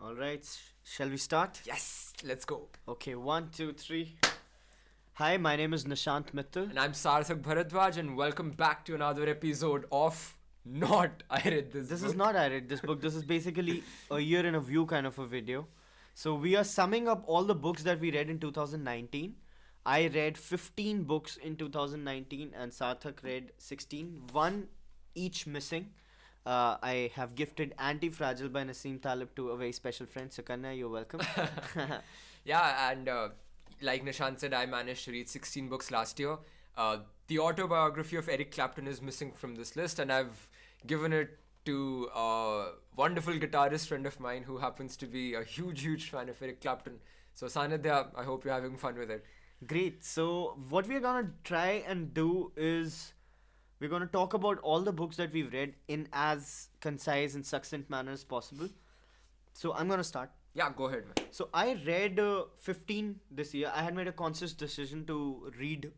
All right, shall we start? Yes, let's go. Okay, one, two, three. Hi, my name is Nishant Mittal. And I'm Sarthak Bhardwaj, and welcome back to another episode of Not I Read This This Book. is not I read this book. This is basically a year in a view kind of a video. So we are summing up all the books that we read in 2019. I read 15 books in 2019 and Sarthak read 16, one each missing. I have gifted Anti-Fragile by Naseem Talib to a very special friend. Sukanya, you're welcome. Yeah, and like Nishant said, I managed to read 16 books last year. The autobiography of Eric Clapton is missing from this list, and I've given it to a wonderful guitarist friend of mine who happens to be a huge fan of Eric Clapton. So, Sanidhya, I hope you're having fun with it. Great. So, what we're gonna try and do is we're gonna talk about all the books that we've read in as concise and succinct manner as possible. So, I'm gonna start. Yeah, go ahead, man. So, I read 15 this year. I had made a conscious decision to read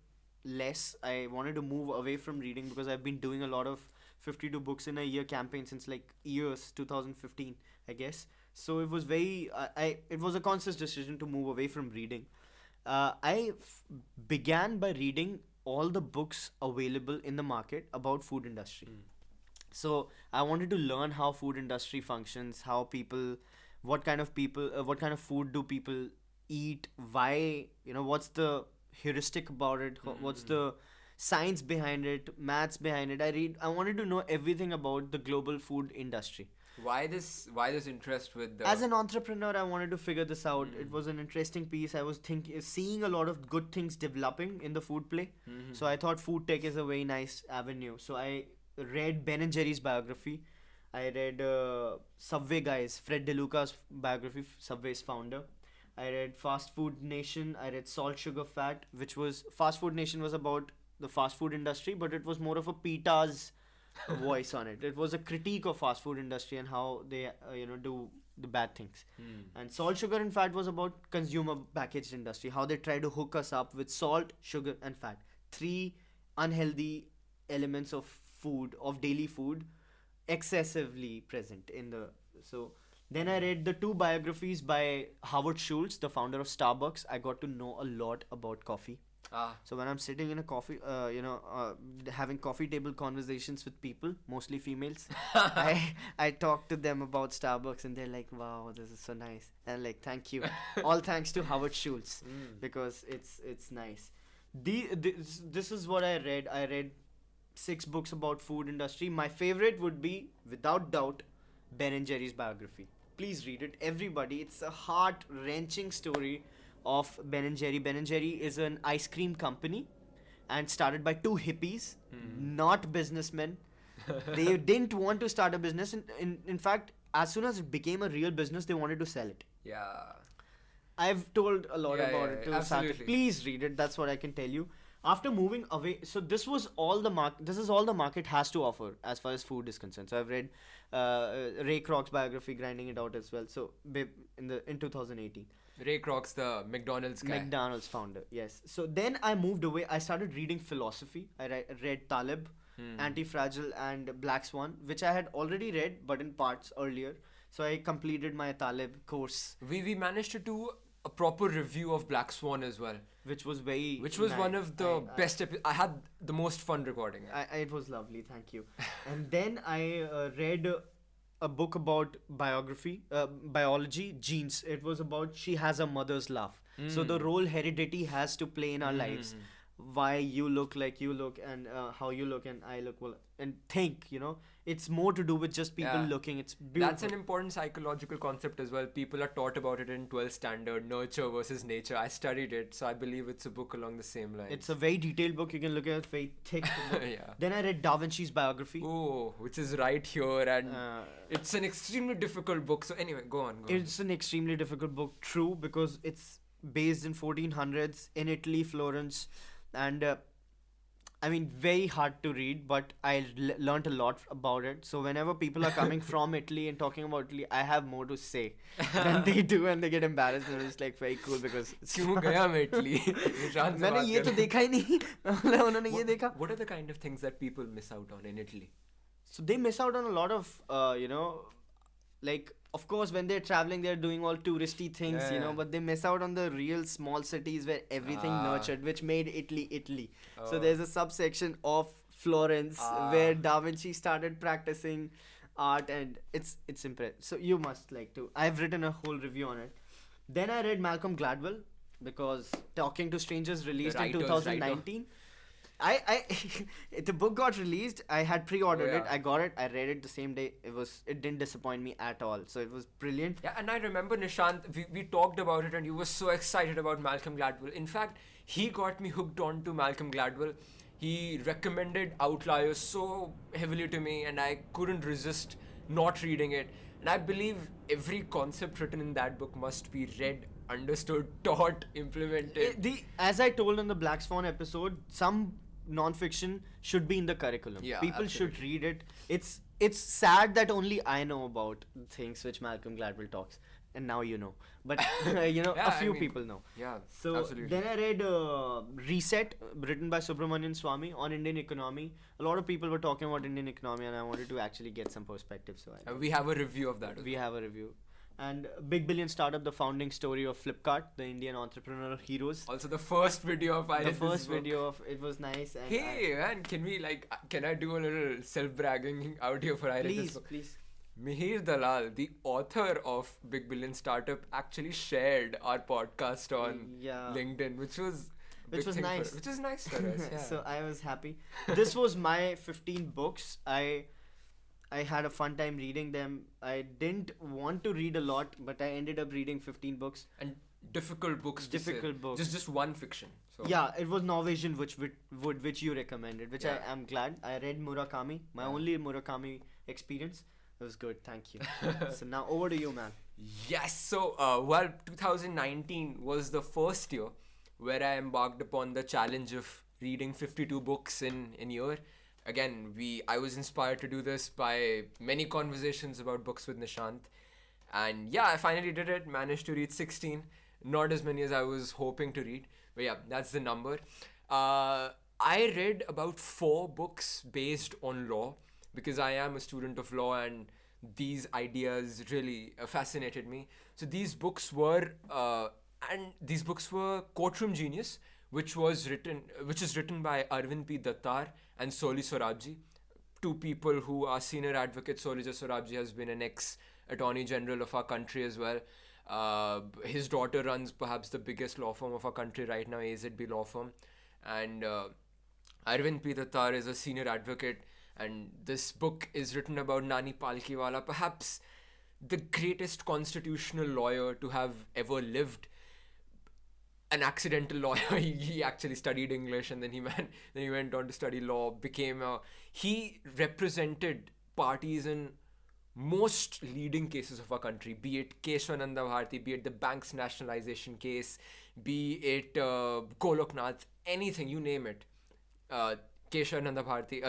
less. I wanted to move away from reading because I've been doing a lot of 52 books in a year campaign since like years 2015, I guess. So it was it was a conscious decision to move away from reading. I began by reading all the books available in the market about food industry. So I wanted to learn how food industry functions, how people, what kind of food do people eat, why, what's the heuristic about it, what's the science behind it, maths behind it. I wanted to know everything about the global food industry. Why this interest with the As an entrepreneur, I wanted to figure this out. It was an interesting piece. I was seeing a lot of good things developing in the food play. So I thought food tech is a very nice avenue. So I read Ben and Jerry's biography. I read Subway guys, Fred DeLuca's biography, Subway's founder. I read Fast Food Nation. I read Salt, Sugar, Fat, which was Fast Food Nation was about the fast food industry, but it was more of a PETA's voice on it. It was a critique of fast food industry and how they do the bad things. And Salt, Sugar, and Fat was about consumer packaged industry, how they try to hook us up with salt, sugar, and fat, three unhealthy elements of food, of daily food, excessively present in the so then I read the two biographies by Howard Schultz, the founder of Starbucks. I got to know a lot about coffee. ah So when I'm sitting in a having coffee table conversations with people, mostly females, I talk to them about Starbucks, and they're like, "Wow, this is so nice," and like, "Thank you." All thanks to Howard Schultz because it's nice. This is what I read. I read 6 books about food industry. My favorite would be, without doubt, Ben and Jerry's biography. Please read it, everybody. It's a heart wrenching story of Ben and Jerry. Ben and Jerry is an ice cream company and started by two hippies, not businessmen. They didn't want to start a business. In fact, as soon as it became a real business, they wanted to sell it. yeah. I've told a lot Yeah, about yeah, it to yeah, Sarthak. absolutely. Please read it. That's what I can tell you. After moving away, so this was all the market. This is all the market has to offer as far as food is concerned. So I've read Ray Kroc's biography, grinding it out as well. So in 2018, Ray Kroc's the McDonald's guy. McDonald's founder. Yes. So then I moved away. I started reading philosophy. I read Talib, Anti-Fragile, and Black Swan, which I had already read, but in parts earlier. So I completed my Talib course, We managed to do a proper review of Black Swan as well, which was very which was one of the best. I had the most fun recording it. it was lovely, thank you. And then I read a book about biology, genes. It was about she has a mother's laugh. So the role heredity has to play in our lives. Why you look like you look, and how you look and I look, well, and think, it's more to do with just people Yeah. looking. It's beautiful. That's an important psychological concept as well. People are taught about it in 12th standard, nurture versus nature. I studied it, so I believe it's a book along the same lines. It's a very detailed book. You can look at it, very thick book. Yeah. Then I read Da Vinci's biography. Oh, which is right here, and it's an extremely difficult book. So anyway, go on. It's an extremely difficult book, true, because it's based in 1400s in Italy, Florence, and I mean, very hard to read, but I learned a lot about it. So whenever people are coming from Italy and talking about Italy, I have more to say than they do, and they get embarrassed. And it's like very cool because क्यों गया मैं Italy? Nishant से मैंने बात ये तो कर- देखा ही नहीं. उन्होंने ये देखा. What are the kind of things that people miss out on in Italy? So they miss out on a lot of like, of course, when they're traveling, they're doing all touristy things, Yeah, yeah. but they miss out on the real small cities where everything Ah. nurtured, which made Italy Italy. So Oh. there's a subsection of Florence Ah. where Da Vinci started practicing art, and it's impressive. So you must like to. I've written a whole review on it. Then I read Malcolm Gladwell because Talking to Strangers The released in writer's writer. 2019. The book got released. I had Oh pre-ordered it. yeah. I got it. I read it the same day. It didn't disappoint me at all. So it was brilliant. Yeah, and I remember Nishant, we talked about it and you were so excited about Malcolm Gladwell. In fact, he got me hooked on to Malcolm Gladwell. He recommended Outliers so heavily to me and I couldn't resist not reading it. And I believe every concept written in that book must be read, understood, taught, implemented. The As I told on the Black Swan episode, some non-fiction should be in the curriculum. Yeah, People should absolutely. read it. It's sad that only I know about things which Malcolm Gladwell talks, and now you know. But Yeah, a I few mean, people know. Yeah, So absolutely. then I read Reset, written by Subramanian Swamy, on Indian economy. A lot of people were talking about Indian economy, and I wanted to actually get some perspective. So We have a review of that. we have a review. And Big Billion Startup, the founding story of Flipkart, the Indian entrepreneur heroes. Also, the first video of I The read this first book. video of it was nice. And Hey man, can I do a little self-bragging out here for I read this please, book? please. Mihir Dalal, the author of Big Billion Startup, actually shared our podcast on Yeah. LinkedIn, which was Which big was thing nice. which is nice for us. Yeah. So I was happy. This was my 15 books. I had a fun time reading them. I didn't want to read a lot, but I ended up reading 15 books. And difficult books. to say. Difficult books. Just one fiction. So Yeah, it was Norwegian, which you recommended, which Yeah. I am glad. I read Murakami, my Yeah. only Murakami experience. It was good, thank you. So now over to you, man. Yes, so 2019 was the first year where I embarked upon the challenge of reading 52 books in a year. Again, I was inspired to do this by many conversations about books with Nishant. And yeah, I finally did it, managed to read 16. Not as many as I was hoping to read, but yeah, that's the number. I read about 4 books based on law because I am a student of law and these ideas really fascinated me. So these books were Courtroom Genius, which is written by Arvind P. Dattar and Soli Sorabji, two people who are senior advocates. Soli Sorabji has been an ex-attorney general of our country as well. His daughter runs perhaps the biggest law firm of our country right now, AZB Law Firm. And Arvind P. Dattar is a senior advocate. And this book is written about Nani Palkiwala, perhaps the greatest constitutional lawyer to have ever lived. An accidental lawyer. He actually studied English and then he went on to study law. He represented parties in most leading cases of our country, be it Keshwananda Bharti, be it the bank's nationalization case, be it Goloknath, anything, you name it. Keshwananda Bharti,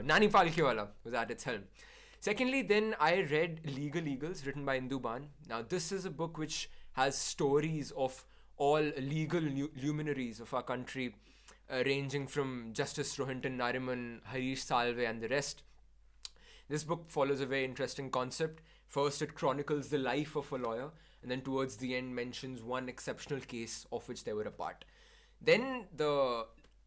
Nani Palkiwala was at its helm. Secondly, then I read Legal Eagles, written by Indu Ban. Now, this is a book which has stories of all legal luminaries of our country, ranging from Justice Rohinton Nariman, Harish Salve, and the rest. This book follows a very interesting concept. First, it chronicles the life of a lawyer, and then towards the end mentions one exceptional case of which they were a part. Then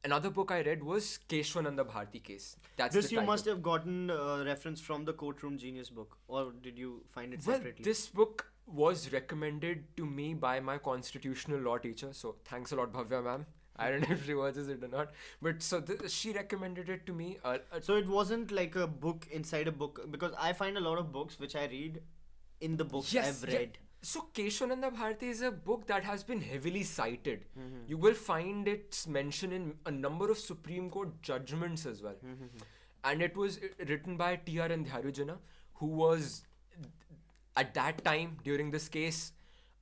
another book I read was Keshwananda Bharti case. That's This the you title. must have gotten reference from the Courtroom Genius book, or did you find it Well, separately? this book was recommended to me by my constitutional law teacher. So thanks a lot, Bhavya ma'am. I don't know if she watches it or not, but so she recommended it to me. So it wasn't like a book inside a book, because I find a lot of books which I read in the books I've yeah. read. So Keshwananda Bharti is a book that has been heavily cited. Mm-hmm. You will find its mention in a number of Supreme Court judgments as well. Mm-hmm. And it was written by T.R. Dhyarujana, who was at that time during this case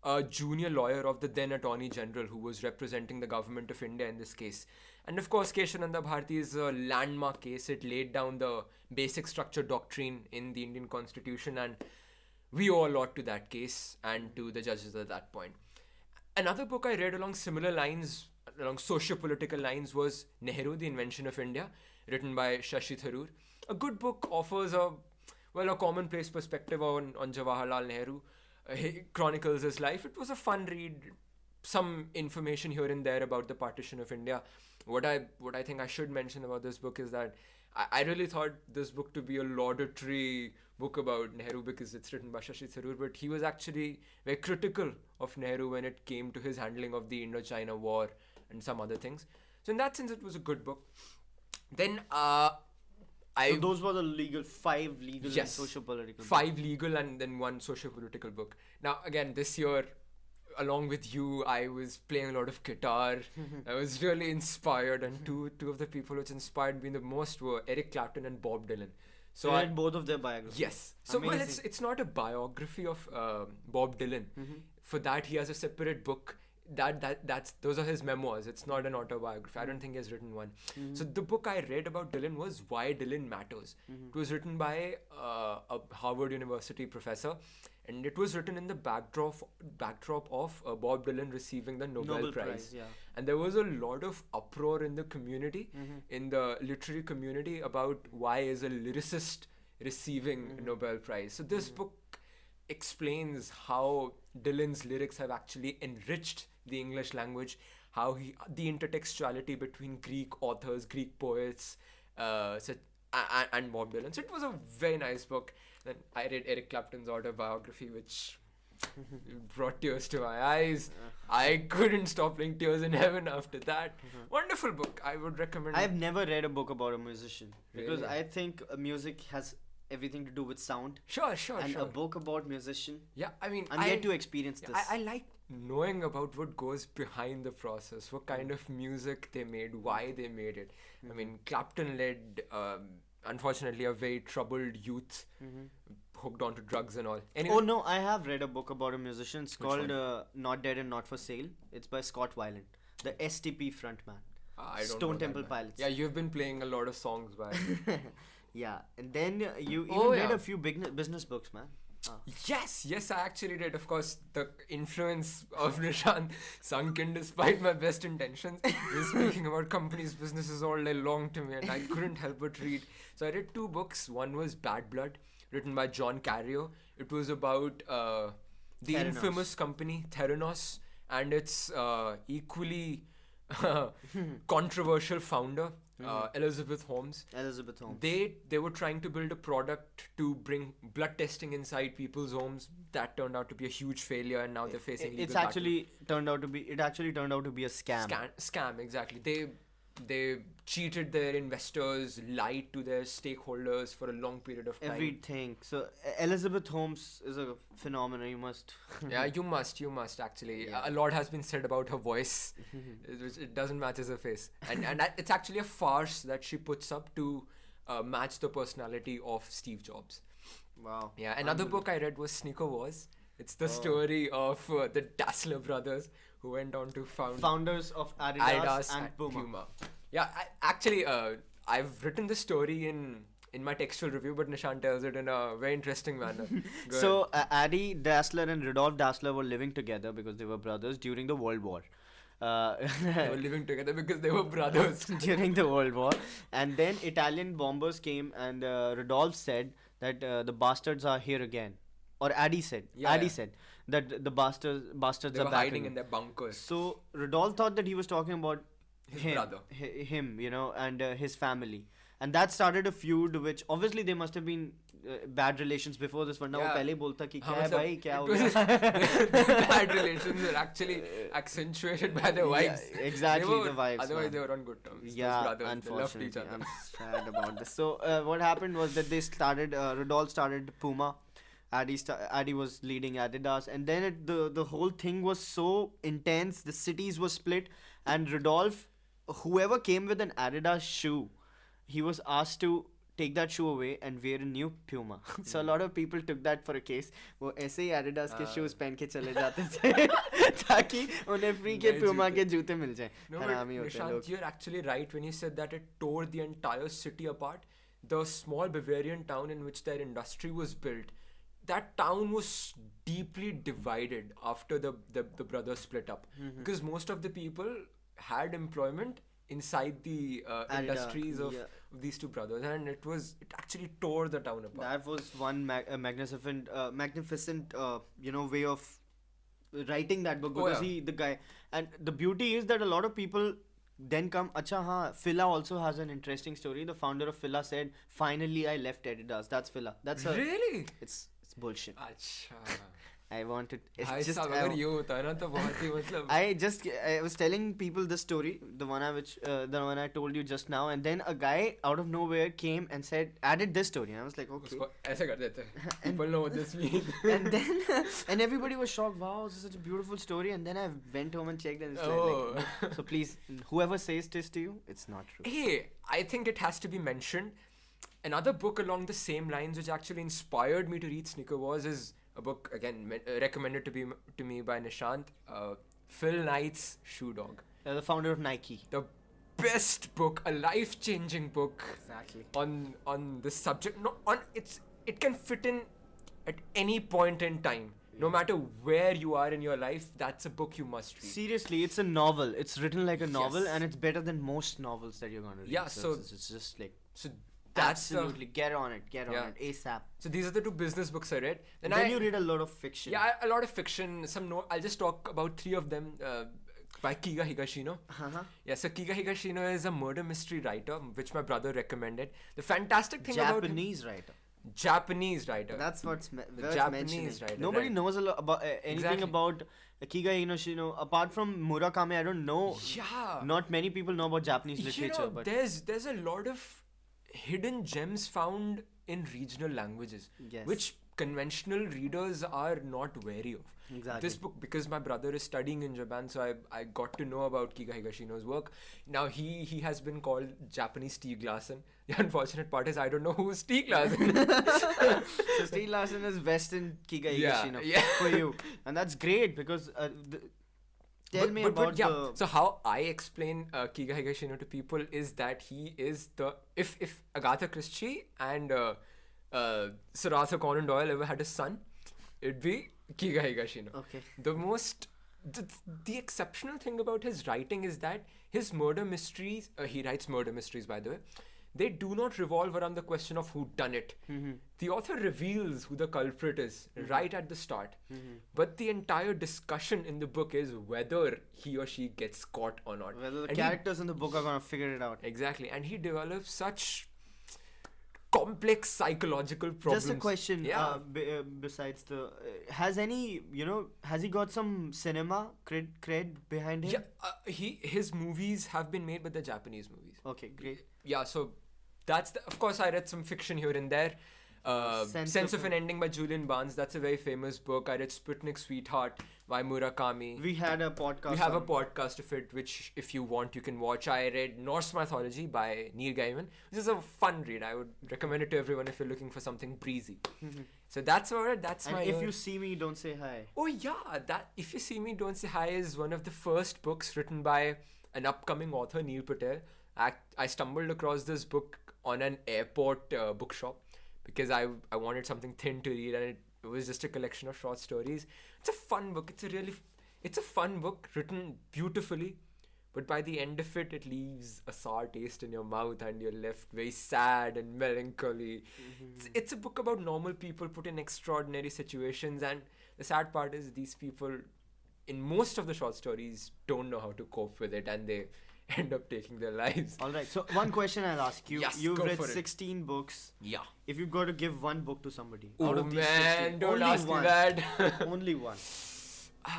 a junior lawyer of the then Attorney General who was representing the government of India in this case. And of course, Keshwananda Bharti is a landmark case. It laid down the basic structure doctrine in the Indian Constitution, and we owe a lot to that case and to the judges at that point. Another book I read along similar lines, along socio-political lines, was Nehru, The Invention of India, written by Shashi Tharoor. A good book offers well, a commonplace perspective on Jawaharlal Nehru. He chronicles his life. It was a fun read. Some information here and there about the partition of India. What I think I should mention about this book is that I really thought this book to be a laudatory book about Nehru because it's written by Shashi Tharoor, but he was actually very critical of Nehru when it came to his handling of the Indochina War and some other things. So in that sense, it was a good book. Then So those were the five legal and Yes. socio-political. 5 legal and then 1 socio-political book. Now, again, this year, along with you, I was playing a lot of guitar. I was really inspired, and two of the people which inspired me the most were Eric Clapton and Bob Dylan. So I read both of their biographies. Yes. So well, Amazing. it's not a biography of Bob Dylan. For that, he has a separate book. That's those are his memoirs. It's not an autobiography. I don't think he has written one. So the book I read about Dylan was Why Dylan Matters. It was written by a Harvard University professor, and it was written in the backdrop of Bob Dylan receiving the Nobel Prize. Yeah. And there was a lot of uproar in the community, in the literary community, about why is a lyricist receiving a Nobel Prize. So this book explains how Dylan's lyrics have actually enriched the English language, how the intertextuality between Greek authors, Greek poets, and Bob Dylan. So it was a very nice book. Then I read Eric Clapton's autobiography, which brought tears to my eyes. I couldn't stop playing Tears in Heaven after that. Wonderful book. I would recommend. I've never read a book about a musician because Really? I think music has everything to do with sound, Sure. and a book about musician. Yeah, I mean, I'm yet to experience this. I like knowing about what goes behind the process, what kind of music they made, why they made it. I mean, Clapton led, unfortunately, a very troubled youth, hooked onto drugs and all. Anyway, Oh no, I have read a book about a musician. It's called one? Not Dead and Not for Sale. It's by Scott Weiland, the STP frontman. I don't know Stone that Temple man. Pilots. Yeah, you've been playing a lot of songs by. Yeah, and then you even Oh, read yeah. a few business books, man. Ah. Yes, I actually did. Of course, the influence of Nishant sunk in despite my best intentions. He was speaking about companies' businesses all day long to me, and I couldn't help but read. So I read 2 books. One was Bad Blood, written by John Carreyrou. It was about the Theranos. infamous company Theranos and its equally controversial founder, Elizabeth Holmes. Elizabeth Holmes. They were trying to build a product to bring blood testing inside people's homes. That turned out to be a huge failure, and now they're facing legal It's battle. actually turned out to be. It actually turned out to be a scam. Scam, exactly. They cheated their investors, lied to their stakeholders for a long period of time. Everything. So Elizabeth Holmes is a phenomenon. You must. Yeah, you must actually. Yeah. A lot has been said about her voice, which it doesn't match her face, and it's actually a farce that she puts up to match the personality of Steve Jobs. Wow. Yeah, another book I read was Sneaker Wars. It's the story of the Dassler brothers who went on to found Founders of Adidas, and Puma. Yeah, I've written the story in my textual review, but Nishant tells it in a very interesting manner. Go So Adi Dassler and Rudolf Dassler were living together because they were brothers during the World War. ahead. They were living together because they were brothers. During the World War, and then Italian bombers came, and Rudolf said that the bastards are here again, or Adi said. Yeah, Adi yeah. said that the bastards They are were back hiding again. in their bunkers. So Rudolf thought that he was talking about His brother. him, and his family, and that started a feud, which obviously there must have been bad relations before this. वरना वो Yeah. पहले बोलता कि हाँ, क्या है मतलब, भाई क्या it हो was- गया. the bad relations were actually accentuated by their wives. Yeah, exactly, They were- the wives. Otherwise, man. they were on good terms. Those Yeah, brothers, they loved unfortunately, each other. I'm sad about this. So what happened was that they started. Rudolf started Puma. Adi was leading Adidas, and then the whole thing was so intense. The cities were split, and Rudolf, whoever came with an Adidas shoe, he was asked to take that shoe away and wear a new Puma. So a lot of people took that for a case. वो ऐसे ही Adidas के shoes पहन के चले जाते थे ताकि उन्हें free के नए Puma जूते. के जूते मिल जाएं. No, but हरामी होते हैं लोग. Nishant, you're actually right when you said that it tore the entire city apart. The small Bavarian town in which their industry was built, that town was deeply divided after the brothers split up. Because most of the people had employment inside the industries of yeah. these two brothers, and it actually tore the town apart. That was one magnificent, way of writing that book Oh because yeah. the guy, and the beauty is that a lot of people then come. Acha, Fila also has an interesting story. The founder of Fila said, "Finally, I left Adidas." That's Fila. Really? It's bullshit. अच्छा. I wanted. It's भाई just. साहब अगर ये होता है ना तो बहुत ही मतलब. I was telling people this story, the one I told you just now, and then a guy out of nowhere came and added this story, and I was like, okay. उसको ऐसे कर देते हैं. People know what this means. And then and everybody was shocked. Wow, this is such a beautiful story. And then I went home and checked, and it's like, so please, whoever says this to you, it's not true. Hey, I think it has to be mentioned. Another book along the same lines, which actually inspired me to read Sneaker Wars, is a book again recommended to me by Nishant. Phil Knight's Shoe Dog. The founder of Nike. The best book, a life-changing book. Exactly. On this subject. No, it can fit in at any point in time. No matter where you are in your life, that's a book you must read. Seriously, it's a novel. It's written like a novel, Yes. and it's better than most novels that you're gonna read. Yeah, so so- it's just like So that's absolutely get on it ASAP. So these are the two business books I read. Then you read a lot of fiction. Yeah, a lot of fiction. I'll just talk about three of them. By Kiga Higashino. Uh-huh. Yeah, so Kiga Higashino is a murder mystery writer, which my brother recommended. The fantastic thing about him, Japanese writer. Japanese writer. That's what's Japanese mentioning. writer, Nobody right. knows a lot about anything Exactly. about Kiga Higashino apart from Murakami. I don't know. Yeah. Not many people know about Japanese literature, but there's a lot of hidden gems found in regional languages, Yes. which conventional readers are not wary of. Exactly. This book, because my brother is studying in Japan, so I got to know about Kiga Higashino's work. Now he has been called Japanese Stieg Larsson. The unfortunate part is I don't know who's Stieg Larsson. so Steve Larson is Western Kiga Yeah, Higashino yeah. for you, and that's great because tell me about the. So how I explain Kiga Higashino to people is that he is if Agatha Christie and Sir Arthur Conan Doyle ever had a son, it'd be Kiga Higashino. Okay. The exceptional thing about his writing is that his murder mysteries, he writes murder mysteries by the way, they do not revolve around the question of who done it. The author reveals who the culprit is right at the start. But the entire discussion in the book is whether he or she gets caught or not. Whether the And characters in the book are gonna figure it out. Exactly. And he develops such complex psychological problems. Just a question. Yeah. Besides has he got some cinema cred behind him? Yeah, his movies have been made, but they're Japanese movies. Okay, great. Yeah, so of course I read some fiction here and there. Sense of an Ending by Julian Barnes, that's a very famous book. I read Sputnik Sweetheart by Murakami. We had a podcast. We have a podcast of it, which if you want you can watch. I read Norse Mythology by Neil Gaiman, which is a fun read. I would recommend it to everyone if you're looking for something breezy. So that's alright. That's And my. if you see me, don't say hi. Oh yeah, that If You See Me, Don't Say Hi is one of the first books written by an upcoming author, Neil Patel. I stumbled across this book on an airport bookshop because I wanted something thin to read, and it was just a collection of short stories. It's a fun book. It's a fun book written beautifully, but by the end of it leaves a sour taste in your mouth and you're left very sad and melancholy. It's a book about normal people put in extraordinary situations, and the sad part is these people in most of the short stories don't know how to cope with it, and they end up taking their lives. All right. So one question I'll ask you. Yes, You've go read for it. 16 books. Yeah. If you've got to give one book to somebody Oh out of these man, 16, don't only ask me one. that. Only one.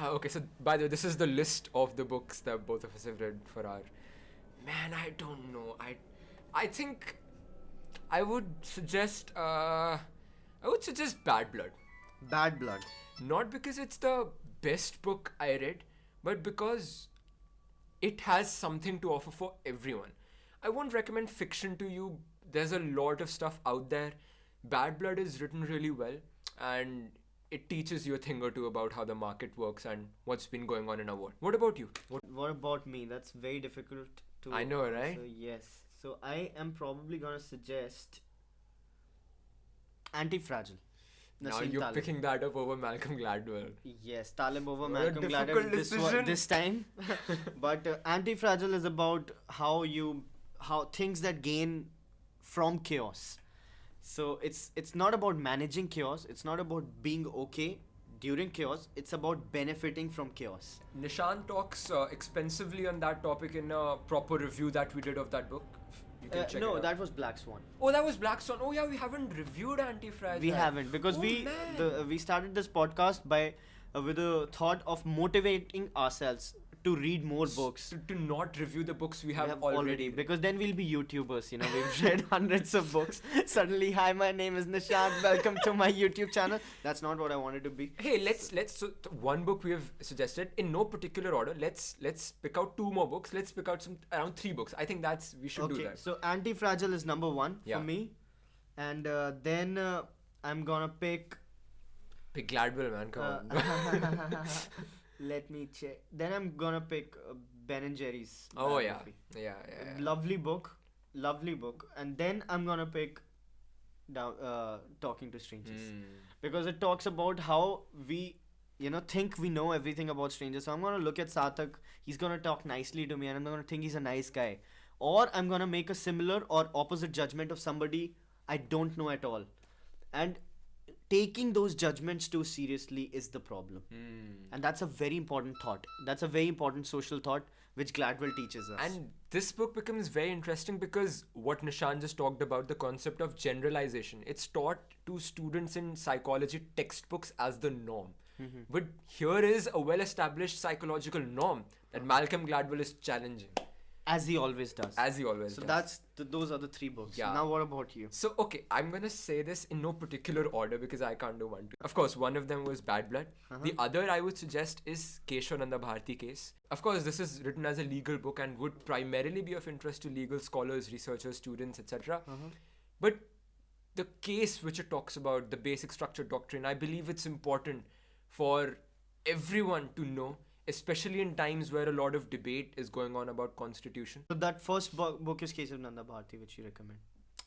Okay, so by the way, this is the list of the books that both of us have read for our. Man, I don't know. I think I would suggest Bad Blood. Bad Blood. Not because it's the best book I read, but because it has something to offer for everyone. I won't recommend fiction to you. There's a lot of stuff out there. Bad Blood is written really well, and it teaches you a thing or two about how the market works and what's been going on in our world. What about you? What about me? That's very difficult to I know, right? answer. Yes. So I am probably gonna suggest Anti-Fragile. Now Nassim you're Taleb. picking that up over Malcolm Gladwell. Yes, Taleb over What a Malcolm difficult Gladwell decision. this time. But Anti-Fragile is about how things that gain from chaos. So it's not about managing chaos. It's not about being okay during chaos. It's about benefiting from chaos. Nishant talks expensively on that topic in a proper review that we did of that book. You can check it No, out. that was Black Swan. Oh, that was Black Swan. Oh yeah, we haven't reviewed Anti-Fragile. We haven't because Oh, man. we started this podcast by with the thought of motivating ourselves to read more books. To not review the books we We have, have already. because then we'll be YouTubers. You know, we've read hundreds of books. Suddenly, hi, my name is Nishant. Welcome to my YouTube channel. That's not what I wanted to be. Hey, let's one book we have suggested in no particular order. Let's pick out 2 more books. Let's pick out around 3 books. I think we should do Okay, that. so Anti-Fragile is number 1 Yeah. for me, and then I'm gonna pick. Pick Gladwell, man. Come on. Let me check. Then I'm gonna pick Ben and Jerry's. Oh yeah. biography. Yeah. Lovely book, and then I'm gonna pick Talking to Strangers, because it talks about how we think we know everything about strangers. So I'm gonna look at Sarthak, he's gonna talk nicely to me, and I'm gonna think he's a nice guy, or I'm gonna make a similar or opposite judgment of somebody I don't know at all, and taking those judgments too seriously is the problem. And that's a very important thought. That's a very important social thought which Gladwell teaches us. And this book becomes very interesting because what Nishant just talked about, the concept of generalization, it's taught to students in psychology textbooks as the norm. But here is a well-established psychological norm that Malcolm Gladwell is challenging. As he always does. So that's those are the 3 books. Yeah. Now what about you? So, okay, I'm gonna say this in no particular order because I can't do one. Of course, one of them was Bad Blood. The other I would suggest is Keshavananda Bharti case. Of course, this is written as a legal book and would primarily be of interest to legal scholars, researchers, students, etc. But the case which it talks about, the basic structure doctrine, I believe it's important for everyone to know, especially in times where a lot of debate is going on about constitution. So that first book is Keshavananda Bharti, which you recommend.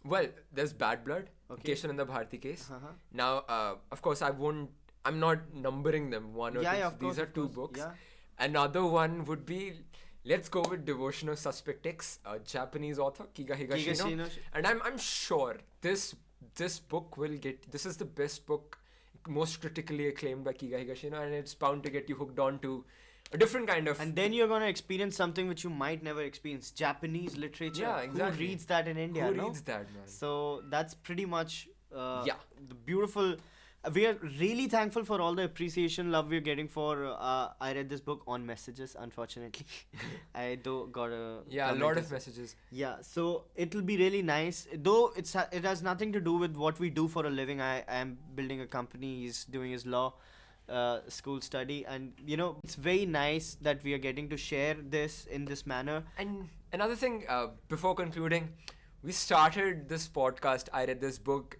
Well, there's Bad Blood, Okay. Keshavananda Bharti case. Now, of course, I'm not numbering them one or two. Of These course, are of 2 course. books. Yeah. Another one would be, let's go with Devotion of Suspect X, a Japanese author, Kiga Higashino. Higashino. And I'm sure this book will this is the best book, most critically acclaimed by Kiga Higashino, and it's bound to get you hooked on to a different kind of. And then you're gonna experience something which you might never experience. Japanese literature. Yeah, exactly. Who reads that in India? Who no? reads that, man? So that's pretty much Yeah. the beautiful. We are really thankful for all the appreciation, love we're getting for. I read this book on messages, unfortunately. I got a Yeah, a comment lot as- of messages. Yeah, so it'll be really nice. Though it has nothing to do with what we do for a living. I am building a company. He's doing his law school study, and it's very nice that we are getting to share this in this manner. And another thing, before concluding, we started this podcast, I read this book,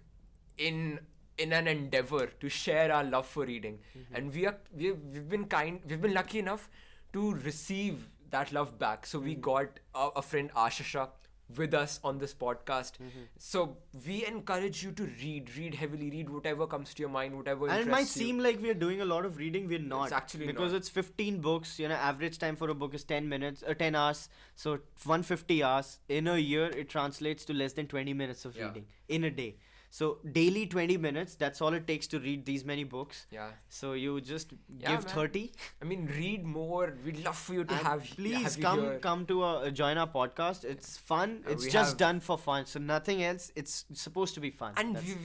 in an endeavor to share our love for reading, and we've been lucky enough to receive that love back. So we got a friend Ashasha with us on this podcast. So we encourage you to read heavily, read whatever comes to your mind, whatever And it interests might you. seem like we're doing a lot of reading. We're not. It's actually because not. it's 15 books. Average time for a book is 10 minutes, 10 hours. So 150 hours in a year, it translates to less than 20 minutes of Yeah. reading in a day. So daily 20 minutes. That's all it takes to read these many books. Yeah. So you just Yeah, give man. 30. I mean, read more. We'd love for you to And have please have you here. come to join our podcast. It's fun. It's we just have- done for fun. So nothing else. It's supposed to be fun. And That's-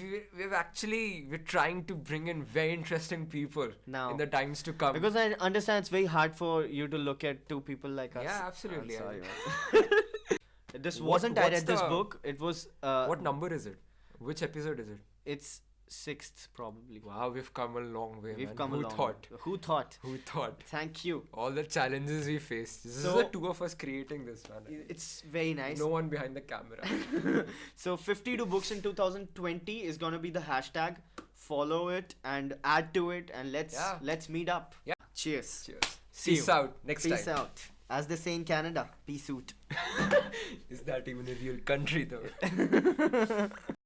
we're trying to bring in very interesting people Now. in the times to come. because I understand it's very hard for you to look at 2 people like us. Yeah, absolutely. Sorry, man. This wasn't I what's read this the- book. It was What number is it? Which episode is it? It's 6th probably. Wow, we've come a long way. We've man. come Who along. thought? Who thought? Who thought? Thank you. All the challenges we faced. This is So- the 2 of us creating this, man. It's very nice. No one behind the camera. So 52 books in 2020 is gonna be the hashtag. Follow it and add to it, and let's meet up. Yeah. Cheers. Cheers. See Peace you. out. Next Peace time. out. As they say in Canada, peace out. Is that even a real country though?